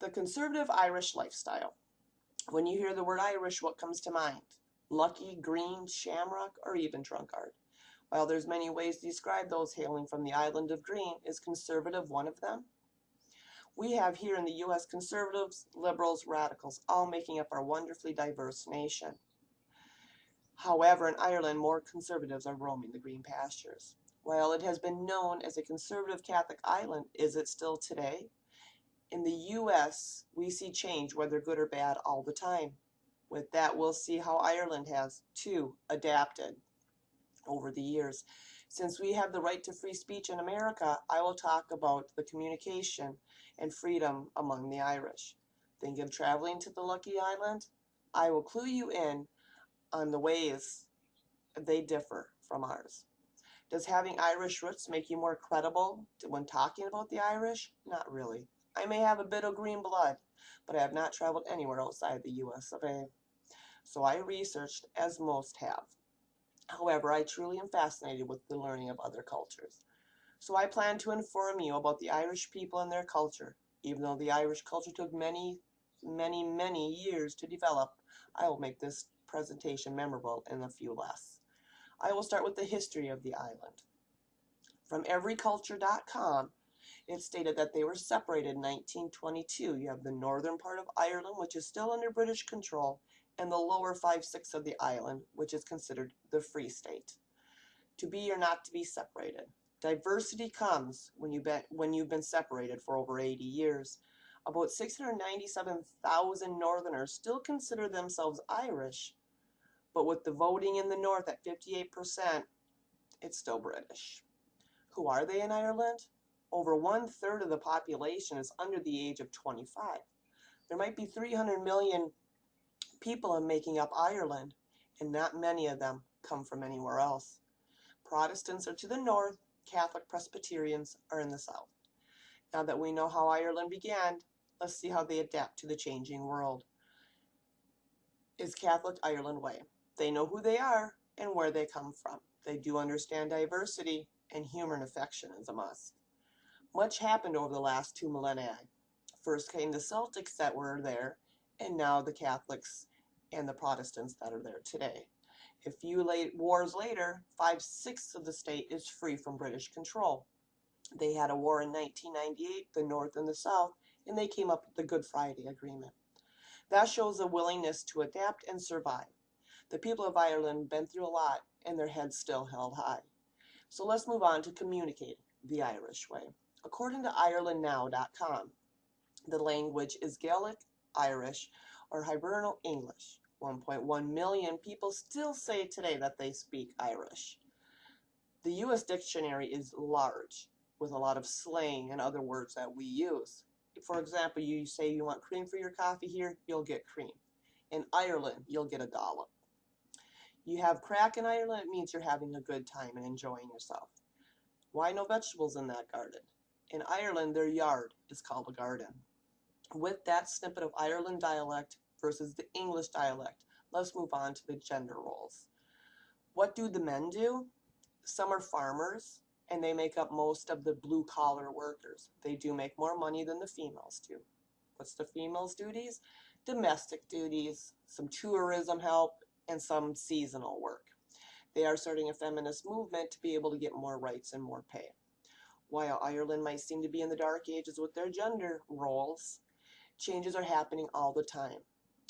The conservative Irish lifestyle. When you hear the word Irish, what comes to mind? Lucky, green, shamrock, or even drunkard? While there's many ways to describe those hailing from the island of green, is conservative one of them? We have here in the U.S. conservatives, liberals, radicals, all making up our wonderfully diverse nation. However, in Ireland, more conservatives are roaming the green pastures. While it has been known as a conservative Catholic island, is it still today? In the U.S., we see change, whether good or bad, all the time. With that, we'll see how Ireland has, too, adapted over the years. Since we have the right to free speech in America, I will talk about the communication and freedom among the Irish. Think of traveling to the Lucky Island? I will clue you in on the ways they differ from ours. Does having Irish roots make you more credible when talking about the Irish? Not really. I may have a bit of green blood, but I have not traveled anywhere outside the US of A. So I researched, as most have. However, I truly am fascinated with the learning of other cultures. So I plan to inform you about the Irish people and their culture. Even though the Irish culture took many years to develop, I will make this presentation memorable in a few less. I will start with the history of the island. From everyculture.com, it stated that they were separated in 1922. You have the northern part of Ireland, which is still under British control, and the lower 5/6 of the island, which is considered the Free State. To be or not to be separated. Diversity comes when you've been separated for over 80 years. About 697,000 Northerners still consider themselves Irish, but with the voting in the North at 58%, it's still British. Who are they in Ireland? Over 1/3 of the population is under the age of 25. There might be 300 million people making up Ireland, and not many of them come from anywhere else. Protestants are to the north, Catholic Presbyterians are in the south. Now that we know how Ireland began, let's see how they adapt to the changing world. Is Catholic Ireland way? They know who they are and where they come from. They do understand diversity, and humor and affection is a must. Much happened over the last 2 millennia. First came the Celtics that were there, and now the Catholics and the Protestants that are there today. A few wars later, 5/6 of the state is free from British control. They had a war in 1998, the North and the South, and they came up with the Good Friday Agreement. That shows a willingness to adapt and survive. The people of Ireland have been through a lot, and their heads still held high. So let's move on to communicating the Irish way. According to IrelandNow.com, the language is Gaelic, Irish, or Hiberno English. 1.1 million people still say today that they speak Irish. The U.S. dictionary is large, with a lot of slang and other words that we use. For example, you say you want cream for your coffee here, you'll get cream. In Ireland, you'll get a dollop. You have crack in Ireland, it means you're having a good time and enjoying yourself. Why no vegetables in that garden? In Ireland, their yard is called a garden. With that snippet of Ireland dialect versus the English dialect, let's move on to the gender roles. What do the men do? Some are farmers, and they make up most of the blue-collar workers. They do make more money than the females do. What's the females' duties? Domestic duties, some tourism help, and some seasonal work. They are starting a feminist movement to be able to get more rights and more pay. While Ireland might seem to be in the dark ages with their gender roles, changes are happening all the time.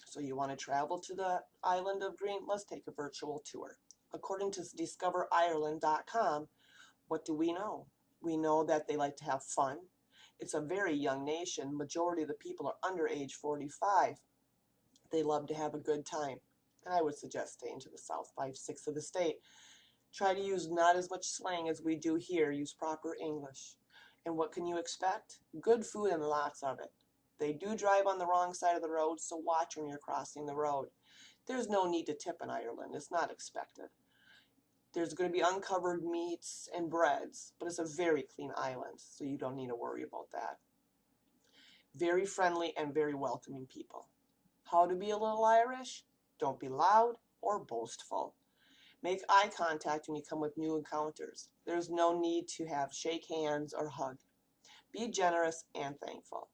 So you want to travel to the island of green? Let's take a virtual tour. According to discoverireland.com, what do we know? We know that they like to have fun. It's a very young nation. Majority of the people are under age 45. They love to have a good time. And I would suggest staying to the south 5/6 of the state. Try to use not as much slang as we do here. Use proper English. And what can you expect? Good food and lots of it. They do drive on the wrong side of the road, so watch when you're crossing the road. There's no need to tip in Ireland. It's not expected. There's going to be uncovered meats and breads, but it's a very clean island, so you don't need to worry about that. Very friendly and very welcoming people. How to be a little Irish? Don't be loud or boastful. Make eye contact when you come with new encounters. There's no need to shake hands or hug. Be generous and thankful.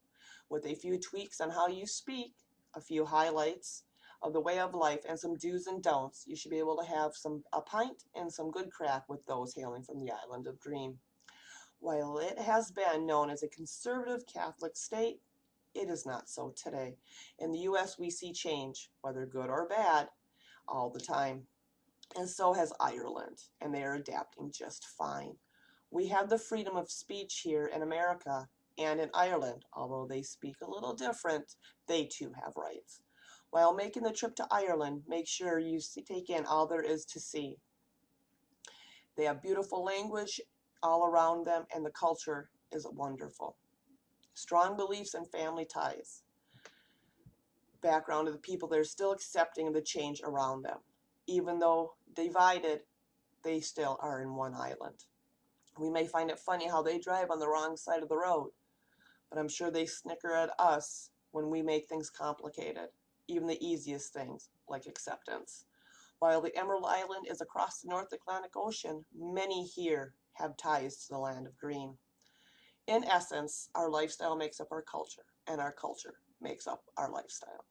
With a few tweaks on how you speak, a few highlights of the way of life, and some do's and don'ts, you should be able to have a pint and some good crack with those hailing from the island of Green. While it has been known as a conservative Catholic state, it is not so today. In the U.S., we see change, whether good or bad, all the time. And so has Ireland, and they are adapting just fine. We have the freedom of speech here in America and in Ireland. Although they speak a little different, they too have rights. While making the trip to Ireland, make sure you take in all there is to see. They have beautiful language all around them, and the culture is wonderful. Strong beliefs and family ties. Background of the people, they're still accepting the change around them. Even though divided, they still are in one island. We may find it funny how they drive on the wrong side of the road, but I'm sure they snicker at us when we make things complicated, even the easiest things like acceptance. While the Emerald Island is across the North Atlantic Ocean, many here have ties to the land of green. In essence, our lifestyle makes up our culture, and our culture makes up our lifestyle.